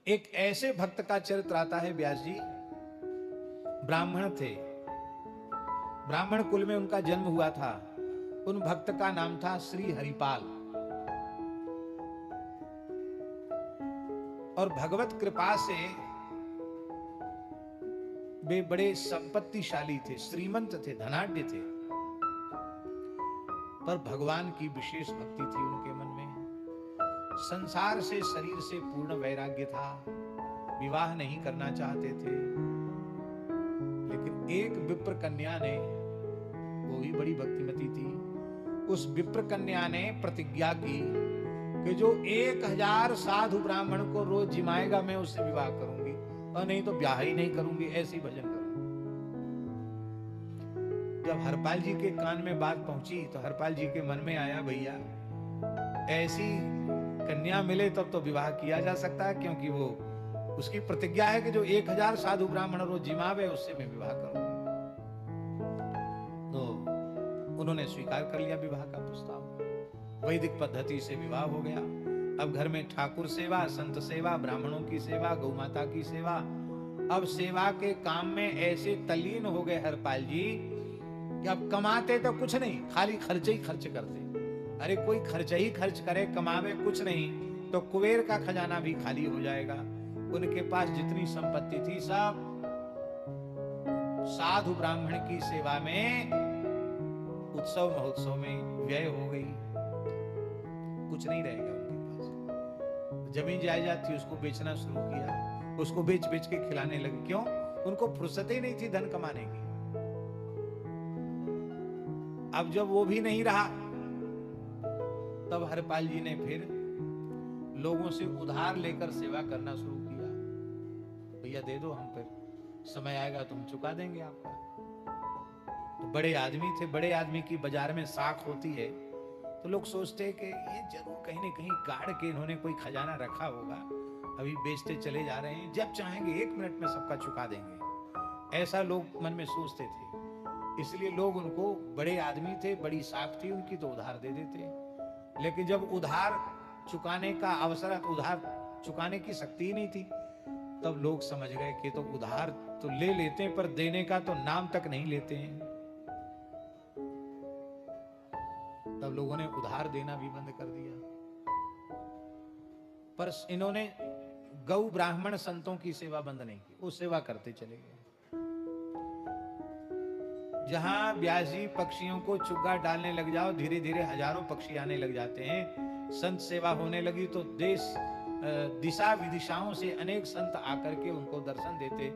एक ऐसे भक्त का चरित्र आता है व्यास जी। ब्राह्मण थे, ब्राह्मण कुल में उनका जन्म हुआ था। उन भक्त का नाम था श्री हरिपाल। और भगवत कृपा से वे बड़े संपत्तिशाली थे, श्रीमंत थे, धनाढ्य थे। पर भगवान की विशेष भक्ति थी उनके मन में। संसार से, शरीर से पूर्ण वैराग्य था। विवाह नहीं करना चाहते थे। लेकिन एक विप्र कन्या ने, वो भी बड़ी भक्तिमती थी, उस विप्र कन्या ने प्रतिज्ञा की कि जो 1000 साधु ब्राह्मण को रोज जिमाएगा मैं उससे विवाह करूंगी, और नहीं तो ब्याह ही नहीं करूंगी, ऐसी भजन करूंगी। जब हरपाल जी के कान में बात पहुंची तो हरपाल जी के मन में आया, भैया ऐसी कन्या मिले तब तो विवाह किया जा सकता है, क्योंकि वो उसकी प्रतिज्ञा है कि जो 1000 साधु ब्राह्मण रोज जिमावे उससे मैं विवाह करूं। तो उन्होंने स्वीकार कर लिया विवाह का प्रस्ताव। वैदिक पद्धति से विवाह हो गया। अब घर में ठाकुर सेवा, संत सेवा, ब्राह्मणों की सेवा, गौ माता की सेवा। अब सेवा के काम में ऐसे तल्लीन हो गए हरपाल जी कि अब कमाते तो कुछ नहीं, खाली खर्चे ही खर्च करते। अरे कोई खर्च ही खर्च करे, कमावे कुछ नहीं तो कुबेर का खजाना भी खाली हो जाएगा। उनके पास जितनी संपत्ति थी सब साधु ब्राह्मण की सेवा में, उत्सव महोत्सव में व्यय हो गई। कुछ नहीं रहेगा उनके पास। जमीन जायदाद थी उसको बेचना शुरू किया, उसको बेच बेच के खिलाने लगे। क्यों? उनको फुर्सत ही नहीं थी धन कमाने की। अब जब वो भी नहीं रहा तब हरपाल जी ने फिर लोगों से उधार लेकर सेवा करना शुरू किया। भैया दे दो, हम फिर समय आएगा तो हम चुका देंगे आपका। तो बड़े आदमी थे, बड़े आदमी की बाजार में साख होती है तो लोग सोचते हैं कि ये जरूर कहीं न कहीं गाड़ के इन्होंने कोई खजाना रखा होगा, अभी बेचते चले जा रहे हैं, जब चाहेंगे 1 मिनट में सबका चुका देंगे। ऐसा लोग मन में सोचते थे। इसलिए लोग उनको, बड़े आदमी थे, बड़ी साख थी उनकी, तो उधार दे देते। लेकिन जब उधार चुकाने का अवसर, उधार चुकाने की शक्ति ही नहीं थी, तब लोग समझ गए कि तो उधार तो ले लेते हैं पर देने का तो नाम तक नहीं लेते हैं। तब लोगों ने उधार देना भी बंद कर दिया। पर इन्होंने गौ ब्राह्मण संतों की सेवा बंद नहीं की, वो सेवा करते चले गए। जहां व्यास जी पक्षियों को चुग्गा डालने लग जाओ, धीरे धीरे हजारों पक्षी आने लग जाते हैं। संत सेवा होने लगी तो देश दिशा विदिशाओं से अनेक संत आकर के उनको दर्शन देते,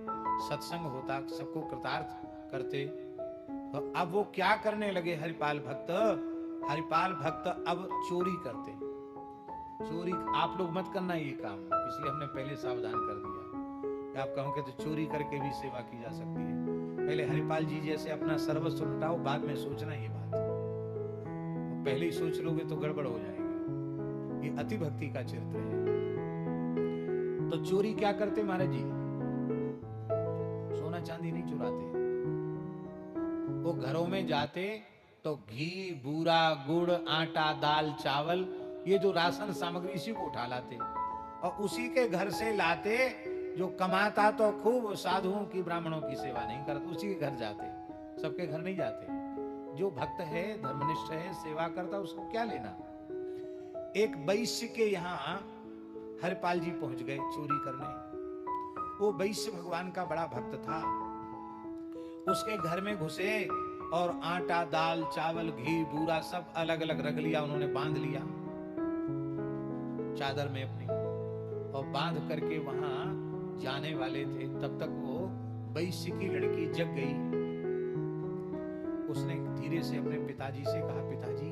सत्संग होता, सबको कृतार्थ करते। तो अब वो क्या करने लगे हरिपाल भक्त? हरिपाल भक्त अब चोरी करते। चोरी आप लोग मत करना ये काम, इसलिए हमने पहले सावधान कर दिया कि आप कहोगे तो चोरी करके भी सेवा की जा सकती है। पहले हरिपाल जी जैसे अपना सर्वस्व लुटाओ, बाद में सोचना ये बात। पहले ही सोच लोगे तो गड़बड़ हो जाएगी। ये अति भक्ति का चरित्र है। तो चोरी क्या करते महाराज जी? सोना चांदी नहीं चुराते। वो घरों में जाते तो घी, बूरा, गुड़, आटा, दाल, चावल, ये जो राशन सामग्री, इसी को उठा लाते और उसी के घर से लाते। जो कमाता तो खूब, साधुओं की, ब्राह्मणों की सेवा नहीं करते, उसी के घर जाते, सबके घर नहीं जाते। जो भक्त है, धर्मनिष्ठ है, सेवा करता, उसको क्या लेना। एक वैश्य के यहाँ हरपाल जी पहुंच गए चोरी करने। वो वैश्य भगवान का बड़ा भक्त था। उसके घर में घुसे और आटा, दाल, चावल, घी, बूरा सब अलग अलग रख लिया। उन्होंने बांध लिया चादर में अपनी, और बांध करके वहां जाने वाले थे। तब तक वो वैश्य की लड़की जग गई। उसने धीरे से अपने पिताजी से कहा, पिताजी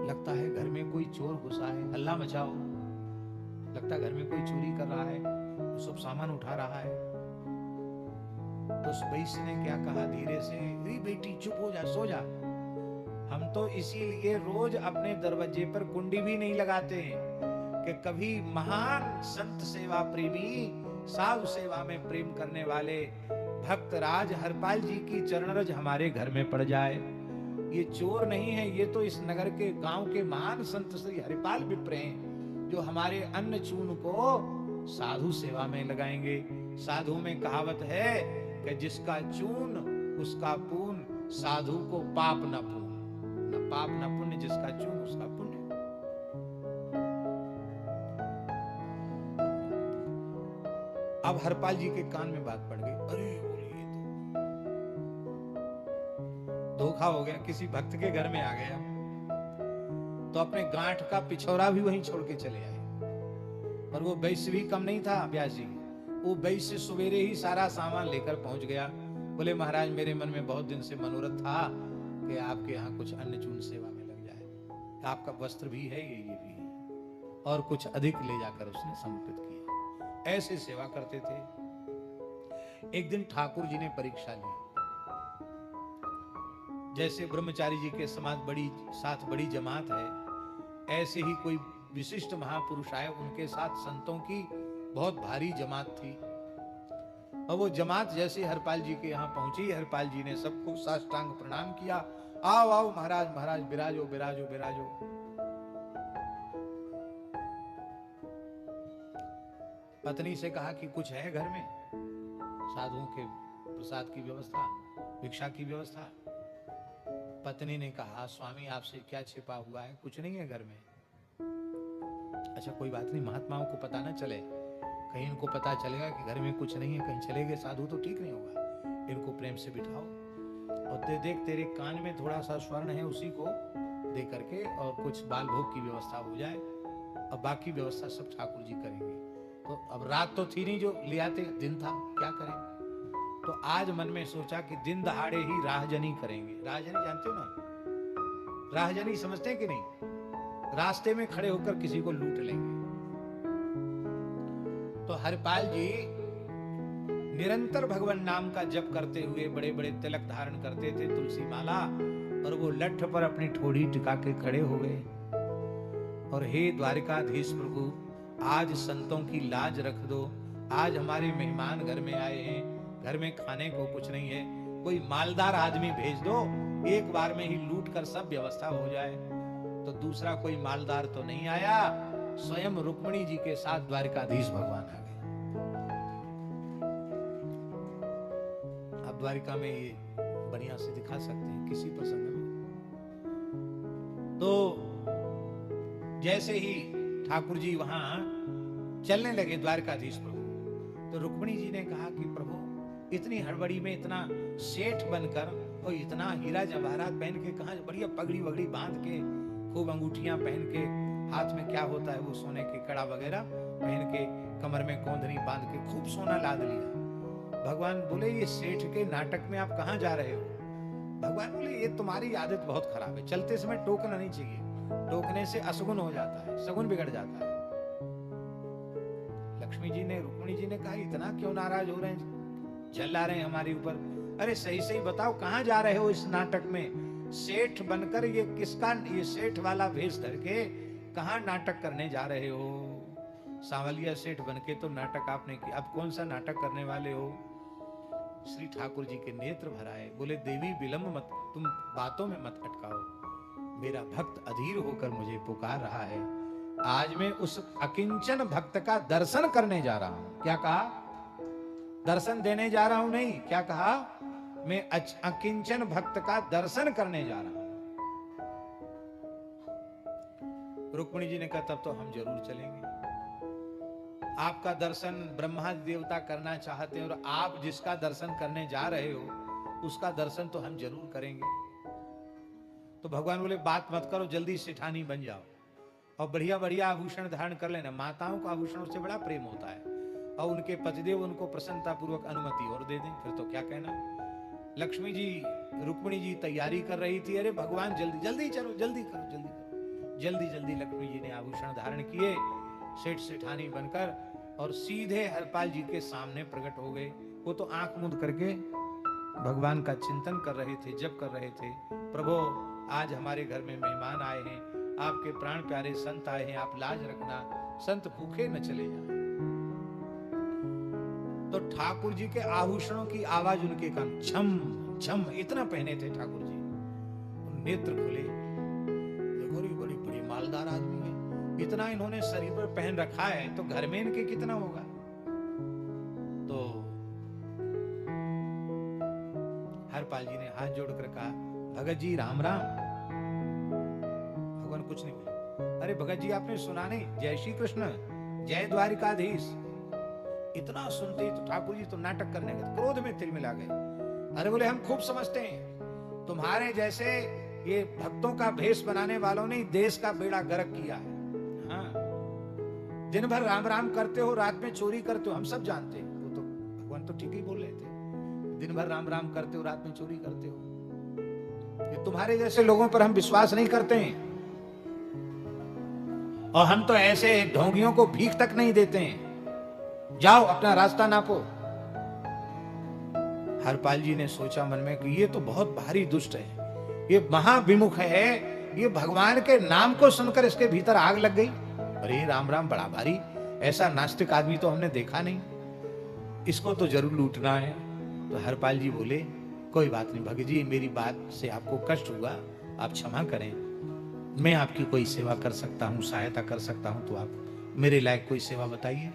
लगता है घर में कोई चोर घुसा है, हल्ला मचाओ। लगता है घर में कोई चोरी कर रहा है, सब सामान उठा रहा है। तो उस वैश्य ने क्या कहा धीरे से, अरे बेटी चुप हो जा, सो जा। हम तो इसीलिए रोज अपने दरवाजे पर कुंडी भी नहीं लगाते हैं कि कभी महान संत सेवा प्रेमी, साधु सेवा में प्रेम करने वाले भक्त राज हरपाल जी की चरणरज हमारे घर में पड़ जाए। ये चोर नहीं है, ये तो इस नगर के, गांव के महान संत श्री हरिपाल विप्र हैं, जो हमारे अन्न चून को साधु सेवा में लगाएंगे। साधु में कहावत है कि जिसका चून उसका पून, साधु को पाप न पून, न पाप न पुण्य, जिसका चून उसका पुण्य। अब हरपाल जी के कान में बात पड़ गई, अरे बोलिए तो धोखा हो गया, किसी भक्त के घर में आ गया तो अपने गांठ का पिछौरा भी वहीं छोड़ के चले आए। और वो वैश्य भी कम नहीं था व्यास जी, वो वैश्य सवेरे ही सारा सामान लेकर पहुंच गया। बोले महाराज मेरे मन में बहुत दिन से मनोरथ था कि आपके यहाँ कुछ अन्न चून सेवा में लग जाए, आपका वस्त्र भी है, ये भी है, और कुछ अधिक ले जाकर उसने समर्पित किया। ऐसे सेवा करते थे। एक दिन ठाकुर जी ने परीक्षा ली। जैसे ब्रह्मचारी जी के समाज साथ बड़ी जमात है, ऐसे ही कोई विशिष्ट महापुरुष आए, उनके साथ संतों की बहुत भारी जमात थी। और वो जमात जैसे हरपाल जी के यहाँ पहुंची, हरपाल जी ने सबको साष्टांग प्रणाम किया। आओ आओ महाराज महाराज, विराजो विराजो विराजो। पत्नी से कहा कि कुछ है घर में, साधुओं के प्रसाद की व्यवस्था, भिक्षा की व्यवस्था। पत्नी ने कहा स्वामी आपसे क्या छिपा हुआ है, कुछ नहीं है घर में। अच्छा कोई बात नहीं, महात्माओं को पता ना चले, कहीं इनको पता चलेगा कि घर में कुछ नहीं है, कहीं चले गए साधु तो ठीक नहीं होगा। इनको प्रेम से बिठाओ और देख तेरे कान में थोड़ा सा स्वर्ण है, उसी को दे करके और कुछ बाल भोग की व्यवस्था हो जाए, और बाकी व्यवस्था सब ठाकुर जी करेंगे। तो अब रात तो थी नहीं जो ले आते, दिन था, क्या करें। तो आज मन में सोचा कि दिन दहाड़े ही राहजनी करेंगे। राहजनी जानते हो ना, राहजनी समझते हैं कि नहीं, रास्ते में खड़े होकर किसी को लूट लेंगे। तो हरपाल जी निरंतर भगवान नाम का जप करते हुए बड़े बड़े तिलक धारण करते थे, तुलसी माला, और वो लठ पर अपनी ठोड़ी टिका के खड़े हो गए। और हे द्वारिकाधीश प्रभु, आज संतों की लाज रख दो, आज हमारे मेहमान घर में आए हैं, घर में खाने को कुछ नहीं है, कोई मालदार आदमी भेज दो, एक बार में ही लूट कर सब व्यवस्था हो जाए। तो दूसरा कोई मालदार तो नहीं आया, स्वयं रुक्मिणी जी के साथ द्वारिकाधीश भगवान आ गए। अब द्वारिका में ये बढ़िया से दिखा सकते हैं किसी प्रसंग में। तो जैसे ही ठाकुर जी वहां चलने लगे द्वारकाधीश प्रभु, तो रुक्मिणी जी ने कहा कि प्रभु इतनी हड़बड़ी में इतना सेठ बनकर और इतना हीरा जवाहरात पहन के, कहां बढ़िया पगड़ी वगड़ी बांध के, खूब अंगूठियां पहन के, हाथ में क्या होता है वो सोने के कड़ा वगैरह पहन के, कमर में गोंदनी बांध के खूब सोना लाद लिया। भगवान बोले ये सेठ के नाटक में आप कहां जा रहे हो। भगवान बोले ये तुम्हारी आदत बहुत खराब है, चलते समय टोकना नहीं चाहिए, टोकने से असगुन हो जाता है, सगुन बिगड़ जाता है। लक्ष्मी जी ने, रुक्मिणी जी ने कहा इतना क्यों नाराज हो रहे हैं, जला रहे हैं हमारे ऊपर। अरे सही सही बताओ कहां जा रहे हो इस नाटक में, सेठ बनकर ये किसका, ये सेठ वाला भेष धर के कहां नाटक करने जा रहे हो। सांवलिया सेठ बनके तो नाटक आपने किया, अब कौन सा नाटक करने वाले हो। श्री ठाकुर जी के नेत्र भराए, बोले देवी विलंब मत, तुम बातों में मत अटकाओ, मेरा भक्त अधीर होकर मुझे पुकार रहा है, आज मैं उस अकिंचन भक्त का दर्शन करने जा रहा हूं। क्या कहा, दर्शन देने जा रहा हूं नहीं, क्या कहा, मैं अकिंचन भक्त का दर्शन करने जा रहा हूं। रुक्मिणी जी ने कहा तब तो हम जरूर चलेंगे, आपका दर्शन ब्रह्मा देवता करना चाहते हैं, और आप जिसका दर्शन करने जा रहे हो उसका दर्शन तो हम जरूर करेंगे। तो भगवान बोले बात मत करो, जल्दी सेठानी बन जाओ और बढ़िया बढ़िया आभूषण धारण कर लेना। माताओं का आभूषणों से बड़ा प्रेम होता है, और उनके पतिदेव उनको प्रसन्नता पूर्वक अनुमति और दे दें, फिर तो क्या कहना। लक्ष्मी जी, रुक्मिणी जी तैयारी कर रही थी, अरे भगवान जल्दी जल्दी चलो, जल्दी करो, जल्दी करो। जल्दी जल्दी लक्ष्मी जी ने आभूषण धारण किए, सेठ सेठानी बनकर, और सीधे हरपाल जी के सामने प्रकट हो गए। वो तो आंख मूंद करके भगवान का चिंतन कर रहे थे, जप कर रहे थे। प्रभु आज हमारे घर में मेहमान आए हैं, आपके प्राण प्यारे संत आए हैं, आप लाज रखना, संत भूखे न चले जाएं। तो ठाकुर जी के आभूषणों की आवाज उनके कान झम झम, इतना पहने थे ठाकुर जी, नेत्र खुले, देखो रे बड़ी बड़ी मालदार आदमी है, इतना इन्होंने शरीर पर पहन रखा है तो घर में इनके कितना होगा। तो हरपाल जी ने हाथ जोड़कर कहा, भगत जी राम राम। भगवान कुछ नहीं बोले। अरे भगत जी आपने सुना नहीं, जय श्री कृष्ण, जय द्वारिकाधीश। इतना सुनते ही तो ठाकुर जी तो नाटक करने गए, क्रोध में तिलमिला गए। अरे बोले हम खूब समझते हैं, तुम्हारे जैसे ये भक्तों का भेष बनाने वालों ने देश का बेड़ा गर्क किया है। हाँ, दिन भर राम राम करते हो, रात में चोरी करते हो, हम सब जानते हैं। वो तो भगवान तो ठीक ही बोल रहे थे, दिन भर राम राम करते हो, रात में चोरी करते हो। ये तुम्हारे जैसे लोगों पर हम विश्वास नहीं करते हैं, और हम तो ऐसे ढोंगियों को भीख तक नहीं देते हैं। जाओ अपना रास्ता नापो। हरपाल जी ने सोचा मन में कि ये तो बहुत भारी दुष्ट है, ये महाविमुख है, ये भगवान के नाम को सुनकर इसके भीतर आग लग गई। अरे राम राम बड़ा भारी, ऐसा नास्तिक आदमी तो हमने देखा नहीं, इसको तो जरूर लूटना है। तो हरपाल जी बोले, कोई बात नहीं भगत जी, मेरी बात से आपको कष्ट हुआ, आप क्षमा करें, मैं आपकी कोई सेवा कर सकता हूं, सहायता कर सकता हूं, तो आप मेरे लायक कोई सेवा बताइए।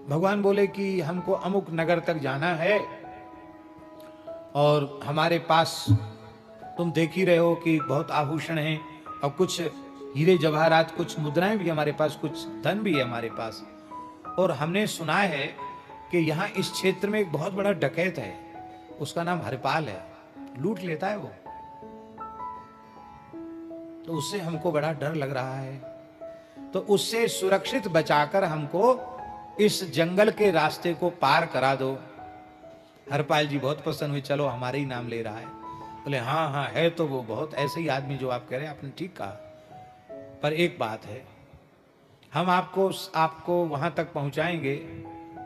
भगवान बोले कि हमको अमुक नगर तक जाना है, और हमारे पास तुम देख ही रहे हो कि बहुत आभूषण हैं, और कुछ हीरे जवाहरात, कुछ मुद्राएं भी हमारे पास, कुछ धन भी है हमारे पास। और हमने सुना है कि यहाँ इस क्षेत्र में एक बहुत बड़ा डकैत है, उसका नाम हरपाल है, लूट लेता है वो, तो उससे हमको बड़ा डर लग रहा है, तो उससे सुरक्षित बचाकर हमको इस जंगल के रास्ते को पार करा दो। हरपाल जी बहुत प्रसन्न हुए, चलो हमारे ही नाम ले रहा है। बोले हाँ हाँ है तो वो बहुत ऐसे ही आदमी जो आप कह रहे हैं, आपने ठीक कहा, पर एक बात है, हम आपको वहां तक पहुंचाएंगे,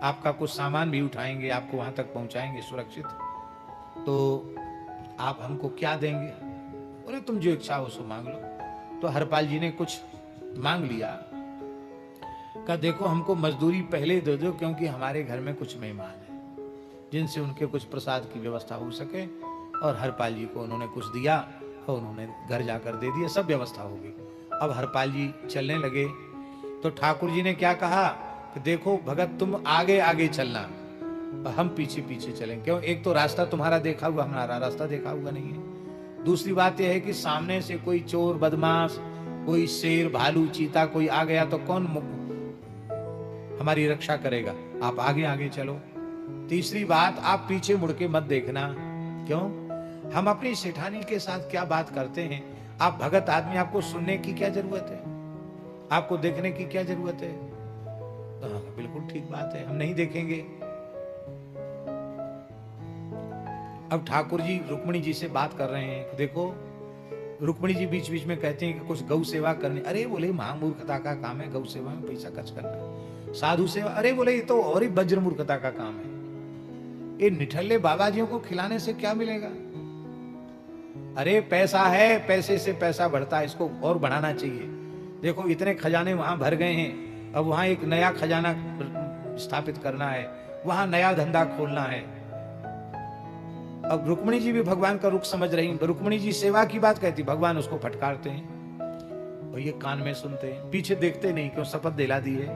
आपका कुछ सामान भी उठाएंगे, आपको वहां तक पहुंचाएंगे सुरक्षित, तो आप हमको क्या देंगे? बोले तुम जो इच्छा हो सो मांग लो। तो हरपाल जी ने कुछ मांग लिया, कहा देखो हमको मजदूरी पहले दे दो, क्योंकि हमारे घर में कुछ मेहमान हैं जिनसे उनके कुछ प्रसाद की व्यवस्था हो सके। और हरपाल जी को उन्होंने कुछ दिया और उन्होंने घर जाकर दे दिया, सब व्यवस्था होगी। अब हरपाल जी चलने लगे तो ठाकुर जी ने क्या कहा कि देखो भगत तुम आगे आगे चलना और हम पीछे पीछे चलें, क्यों? एक तो रास्ता तुम्हारा देखा हुआ, हमारा रास्ता देखा हुआ नहीं है। दूसरी बात यह है कि सामने से कोई चोर बदमाश, कोई शेर भालू चीता कोई आ गया तो कौन हमारी रक्षा करेगा? आप आगे आगे चलो। तीसरी बात, आप पीछे मुड़ के मत देखना। क्यों? हम अपनी सेठानी के साथ क्या बात करते हैं, आप भगत आदमी, आपको सुनने की क्या जरूरत है, आपको देखने की क्या जरूरत है? तो बिल्कुल ठीक बात है, हम नहीं देखेंगे। अब ठाकुर जी रुक्मिणी जी से बात कर रहे हैं, देखो रुक्मिणी जी बीच बीच में कहते हैं कि कुछ गौ सेवा करनी। अरे बोले महामूर्खता का काम है गौ सेवा में पैसा खर्च करना, साधु सेवा, अरे बोले ये तो और ही वज्र मूर्खता का काम है, ये निठल्ले बाबाजियों को खिलाने से क्या मिलेगा? अरे पैसा है, पैसे से पैसा बढ़ता है, इसको और बढ़ाना चाहिए। देखो इतने खजाने वहां भर गए हैं, अब वहां एक नया खजाना स्थापित करना है, वहां नया धंधा खोलना है। अब रुक्मिणी जी भी भगवान का रुख समझ रही, रुक्मिणी जी सेवा की बात कहती, भगवान उसको फटकारते हैं और ये कान में सुनते हैं, पीछे देखते नहीं, क्यों? शपथ दिला दी है।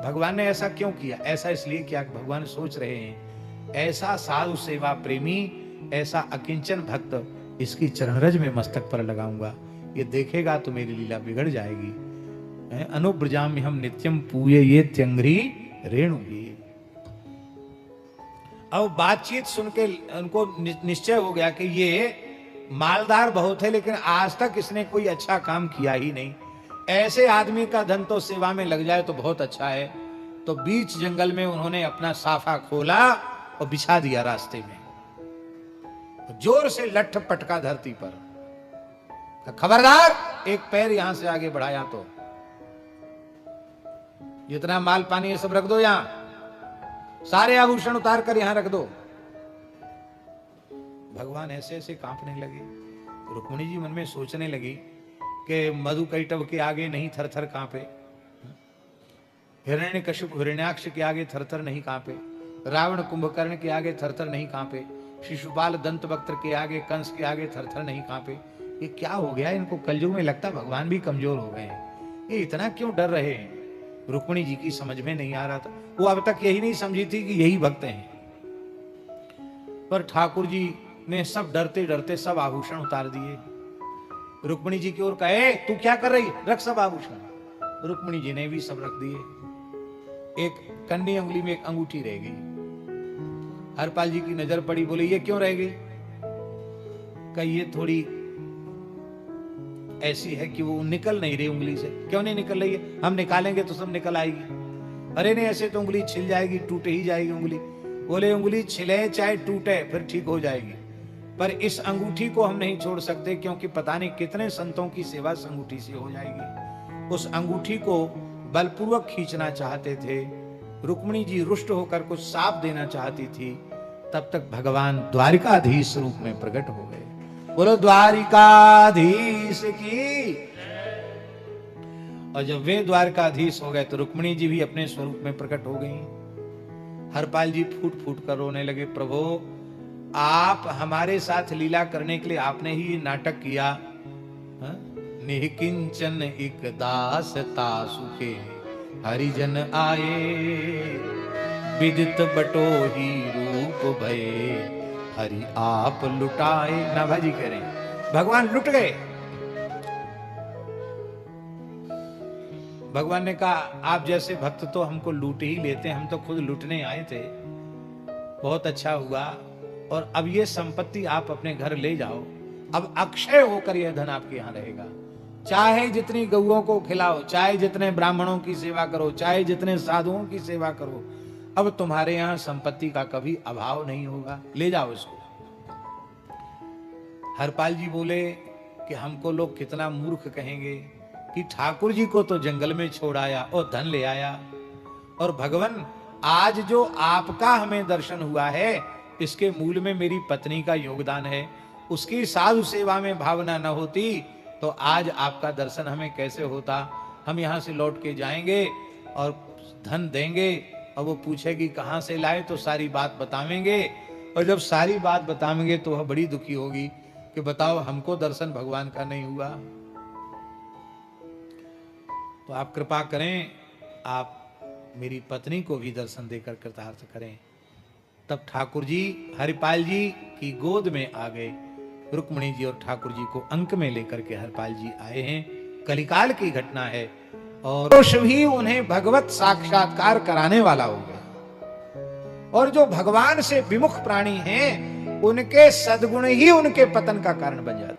भगवान ने ऐसा क्यों किया? ऐसा इसलिए किया कि भगवान सोच रहे हैं ऐसा साधु सेवा प्रेमी, ऐसा अकिंचन भक्त, इसकी चरणरज में मस्तक पर लगाऊंगा, ये देखेगा तो मेरी लीला बिगड़ जाएगी। अनुब्रजाम हम नित्यम पूये ये त्यंग्री रेणुगी। अब बातचीत सुन के उनको निश्चय हो गया कि ये मालदार बहुत है, लेकिन आज तक इसने कोई अच्छा काम किया ही नहीं, ऐसे आदमी का धन तो सेवा में लग जाए तो बहुत अच्छा है। तो बीच जंगल में उन्होंने अपना साफा खोला और बिछा दिया रास्ते में, जोर से लठ पटका धरती पर, खबरदार एक पैर यहां से आगे बढ़ाया तो जितना माल पानी है सब रख दो, यहां सारे आभूषण उतार कर यहां रख दो। भगवान ऐसे ऐसे कांपने लगे। रुक्मिणी जी मन में सोचने लगी कि मधुकैटभ के आगे नहीं थरथर कांपे, हिरण्यकशिप हिरण्याक्ष के आगे थरथर नहीं कांपे, रावण कुंभकर्ण के आगे थरथर नहीं कांपे, शिशुपाल दंतवक्त्र के आगे, कंस के आगे थरथर नहीं कांपे, ये क्या हो गया इनको, कलयुग में लगता भगवान भी कमजोर हो गए हैं, ये इतना क्यों डर रहे हैं। रुक्मिणी जी की समझ में नहीं आ रहा था, वो अब तक यही नहीं समझी थी कि यही भक्त हैं। पर ठाकुर जी ने सब डरते डरते सब आभूषण उतार दिए, रुक्मिणी जी की ओर कहे तू क्या कर रही, रख सब आभूषण। रुक्मिणी जी ने भी सब रख दिए। एक कंडी उंगली में एक अंगूठी रह गई। हरपाल जी की नजर पड़ी, बोले ये क्यों रह गई। कही ये थोड़ी ऐसी है कि वो निकल नहीं रही उंगली से। क्यों नहीं निकल रही है, हम निकालेंगे तो सब निकल आएगी। अरे नहीं, ऐसे तो उंगली छिल जाएगी, टूट ही जाएगी उंगली। बोले उंगली छिले चाहे टूटे फिर ठीक हो जाएगी, पर इस अंगूठी को हम नहीं छोड़ सकते, क्योंकि पता नहीं कितने संतों की सेवा इस अंगूठी से हो जाएगी। उस अंगूठी को बलपूर्वक खींचना चाहते थे। रुक्मिणी जी रुष्ट होकर कुछ साप देना चाहती थी, तब तक भगवान द्वारिकाधीश रूप में प्रकट हो गए। बोलो द्वारिकाधीश की। और जब वे द्वारकाधीश हो गए तो रुक्मिणी जी भी अपने स्वरूप में प्रकट हो गई। हरपाल जी फूट फूट कर रोने लगे, प्रभु आप हमारे साथ लीला करने के लिए आपने ही नाटक किया। निहिकिंचन एक दास तासुके हरिजन आए, विदित बटो ही रूप भये, हरि आप लुटाए। नाभाजी कह रहे हैं भगवान लुट गए। भगवान ने कहा आप जैसे भक्त तो हमको लूट ही लेते, हम तो खुद लूटने आए थे। बहुत अच्छा हुआ, और अब ये संपत्ति आप अपने घर ले जाओ। अब अक्षय होकर यह धन आपके यहां रहेगा। चाहे जितनी गौओं को खिलाओ, चाहे जितने ब्राह्मणों की सेवा करो, चाहे जितने साधुओं की सेवा करो, अब तुम्हारे यहां संपत्ति का कभी अभाव नहीं होगा, ले जाओ इसको। हरपाल जी बोले कि हमको लोग कितना मूर्ख कहेंगे कि ठाकुर जी को तो जंगल में छोड़ आया और धन ले आया, और भगवान आज जो आपका हमें दर्शन हुआ है इसके मूल में मेरी पत्नी का योगदान है। उसकी साधु सेवा में भावना न होती तो आज आपका दर्शन हमें कैसे होता। हम यहां से लौट के जाएंगे और धन देंगे, और वो पूछेगी कहां से लाए, तो सारी बात बतावेंगे, और जब सारी बात बतावेंगे तो वह बड़ी दुखी होगी कि बताओ हमको दर्शन भगवान का नहीं हुआ। तो आप कृपा करें, आप मेरी पत्नी को भी दर्शन देकर कृतार्थ करें। तब ठाकुर जी हरिपाल जी की गोद में आ गए। रुक्मिणी जी और ठाकुर जी को अंक में लेकर के हरपाल जी आए हैं। कलिकाल की घटना है, और पुरुष भी उन्हें भगवत साक्षात्कार कराने वाला होगा। और जो भगवान से विमुख प्राणी हैं, उनके सद्गुण ही उनके पतन का कारण बन जाते।